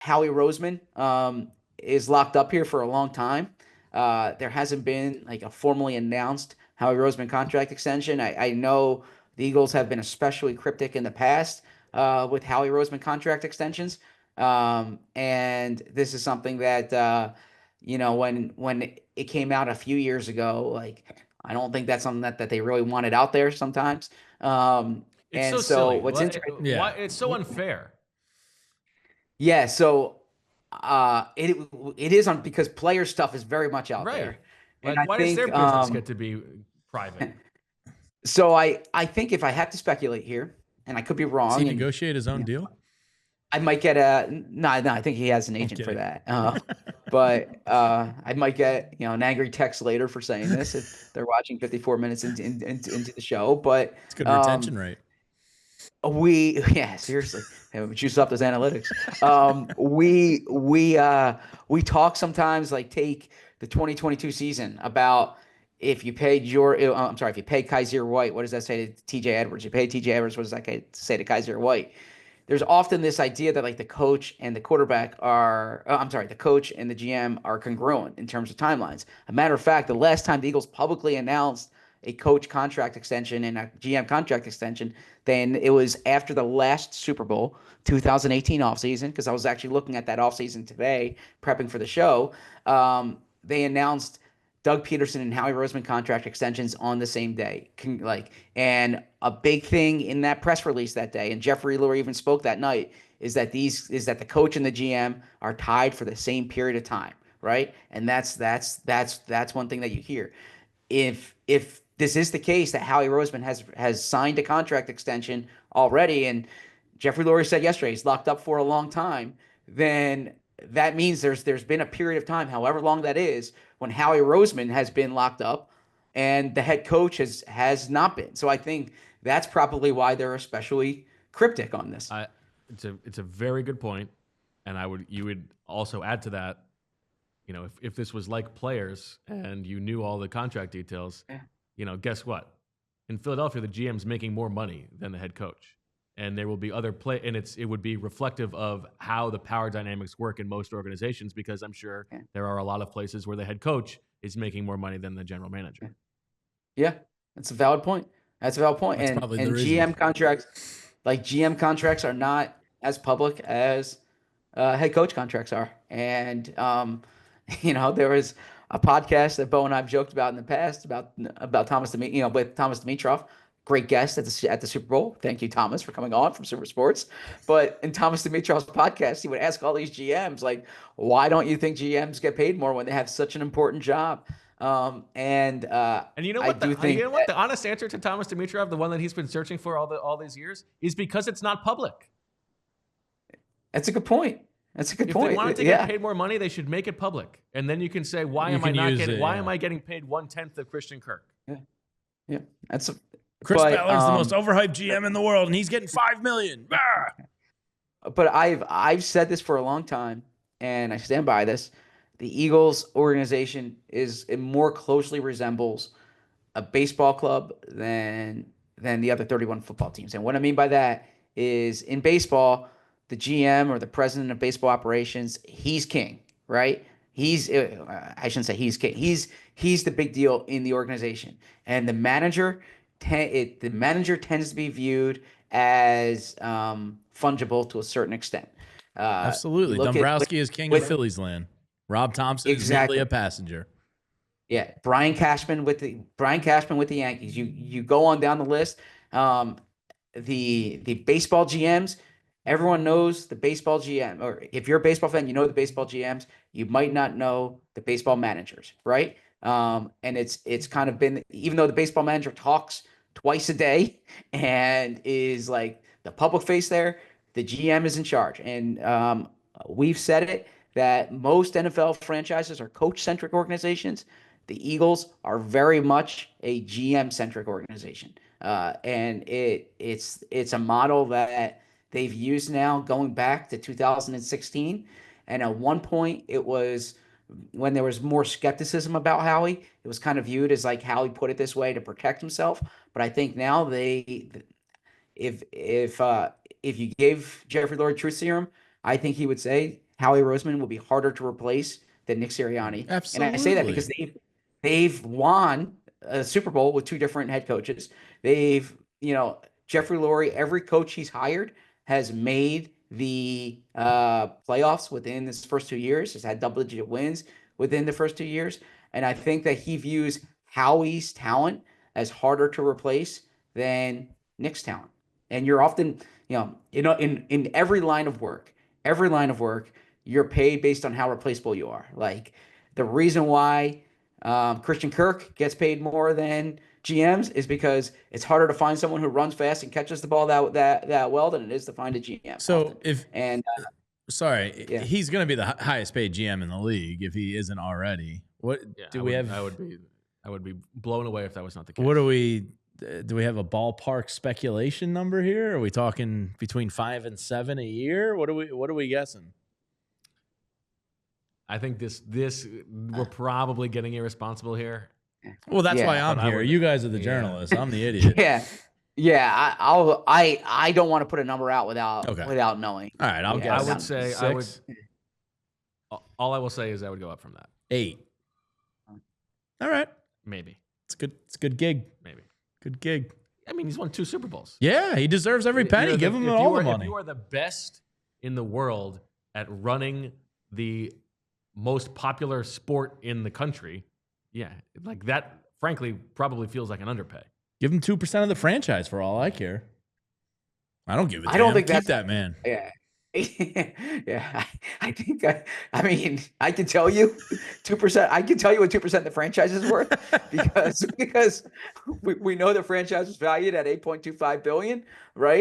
Howie Roseman is locked up here for a long time. There hasn't been like a formally announced Howie Roseman contract extension. I know the Eagles have been especially cryptic in the past with Howie Roseman contract extensions. And this is something that when it came out a few years ago, like I don't think that's something that they really wanted out there sometimes. It's And so so silly. what's interesting, Why Yeah. it's so unfair. yeah, so it is on because player stuff is very much out Right. there. And Like, I why does their think business get to be private? so I think if I had to speculate here, and I could be Does he wrong, and negotiate his own you know, deal? I might get a no, I think he has an I'm agent for kidding. that. But I might get an angry text later for saying this if they're watching 54 minutes into the show. But It's good um, retention rate. yeah, seriously, hey, we juice up those analytics. We talk sometimes, like take the 2022 season about if you paid I'm sorry, if you paid Kaiser White, what does that say to TJ Edwards? You paid TJ Edwards, what does that say to Kaiser White? There's often this idea that like the coach and the quarterback are, I'm sorry, the coach and the GM are congruent in terms of timelines. A matter of fact, the last time the Eagles publicly announced a coach contract extension and a GM contract extension, then it was after the last Super Bowl, 2018 offseason, because I was actually looking at that offseason today, prepping for the show. They announced Doug Peterson and Howie Roseman contract extensions on the same day. And a big thing in that press release that day, and Jeffrey Lurie even spoke that night, is that the coach and the GM are tied for the same period of time, right? And that's one thing that you hear. If this is the case that Howie Roseman has signed a contract extension already, and Jeffrey Lurie said yesterday he's locked up for a long time, then that means there's been a period of time, however long that is, when Howie Roseman has been locked up and the head coach has not been. So I think that's probably why they're especially cryptic on this. I, it's a very good point, and you would also add to that. If this was like players and you knew all the contract details, Yeah. Guess what? In Philadelphia, the GM's making more money than the head coach, and there will be other and it would be reflective of how the power dynamics work in most organizations, because I'm sure Yeah. there are a lot of places where the head coach is making more money than the general manager. Yeah, that's a valid point. That's a valid point. That's And probably the and reason. GM contracts are not as public as head coach contracts are. And there was a podcast that Bo and I've joked about in the past about Thomas with Thomas Dimitrov, great guest at the Super Bowl. Thank you, Thomas, for coming on from Super Sports. But in Thomas Dimitrov's podcast, he would ask all these GMs like, why don't you think GMs get paid more when they have such an important job? And you know I what? do think that The honest answer to Thomas Dimitrov, the one that he's been searching for all these years, is because it's not public. that's a good point. That's a good If they point. wanted to Yeah. get paid more money, they should make it public, and then you can say, "Why You am I can not use getting? it, Why yeah. am I getting paid 1/10 of Christian Kirk?" Yeah. Yeah. That's a, Chris but Ballard's the most overhyped GM in the world, and he's getting $5 million. but I've said this for a long time, and I stand by this. The Eagles organization it more closely resembles a baseball club than the other 31 football teams. And what I mean by that is in baseball, the GM or the president of baseball operations, he's king, right? I shouldn't say he's king. He's the big deal in the organization. And the manager tends to be viewed as fungible to a certain extent. You Absolutely. look at Dombrowski is king of with Phillies land. Rob Thompson is merely exactly. a passenger. Yeah, Brian Cashman with the Yankees. You go on down the list. Um, the baseball GMs. Everyone knows the baseball GM, or if you're a baseball fan, you know the baseball GMs. You might not know the baseball managers, right? And it's kind of been, even though the baseball manager talks twice a day and is like the public face there, the GM is in charge. And we've said it that most NFL franchises are coach centric organizations. The Eagles are very much a GM centric organization, and it's a model that they've used now going back to 2016. And at one point, it was when there was more skepticism about Howie. It was kind of viewed as like Howie put it this way to protect himself. But I think now if if you gave Jeffrey Lurie truth serum, I think he would say Howie Roseman will be harder to replace than Nick Sirianni. Absolutely. And I say that because they've won a Super Bowl with 2 different head coaches. They've, Jeffrey Lurie, every coach he's hired has made the playoffs within his first 2 years, has had double-digit wins within the first 2 years. And I think that he views Howie's talent as harder to replace than Nick's talent. And you're often, in every line of work, you're paid based on how replaceable you are. Like the reason why Christian Kirk gets paid more than GMs is because it's harder to find someone who runs fast and catches the ball that well than it is to find a GM. So often. he's going to be the highest paid GM in the league if he isn't already. What do we have? I would be blown away if that was not the case. What do we have a ballpark speculation number here? Are we talking between 5 and 7 a year? What are we guessing? I think we're probably getting irresponsible here. Well, that's why I'm here. You guys are the journalists. I'm the idiot. Yeah. I don't want to put a number out without knowing. All right, I'll guess. I would say 6. All I will say is I would go up from that. 8. All right. Maybe. It's good. It's a good gig. Maybe. Good gig. I mean, he's won 2 Super Bowls. Yeah, he deserves every penny. Give him all the money. If you are the best in the world at running the most popular sport in the country, like that, frankly, probably feels like an underpay. Give him 2% of the franchise for all I care. I don't give a damn. I don't think Keep that man. Yeah. Yeah, I think. I mean, I can tell you 2%. I can tell you what 2% the franchise is worth because we know the franchise is valued at $8.25 billion, right?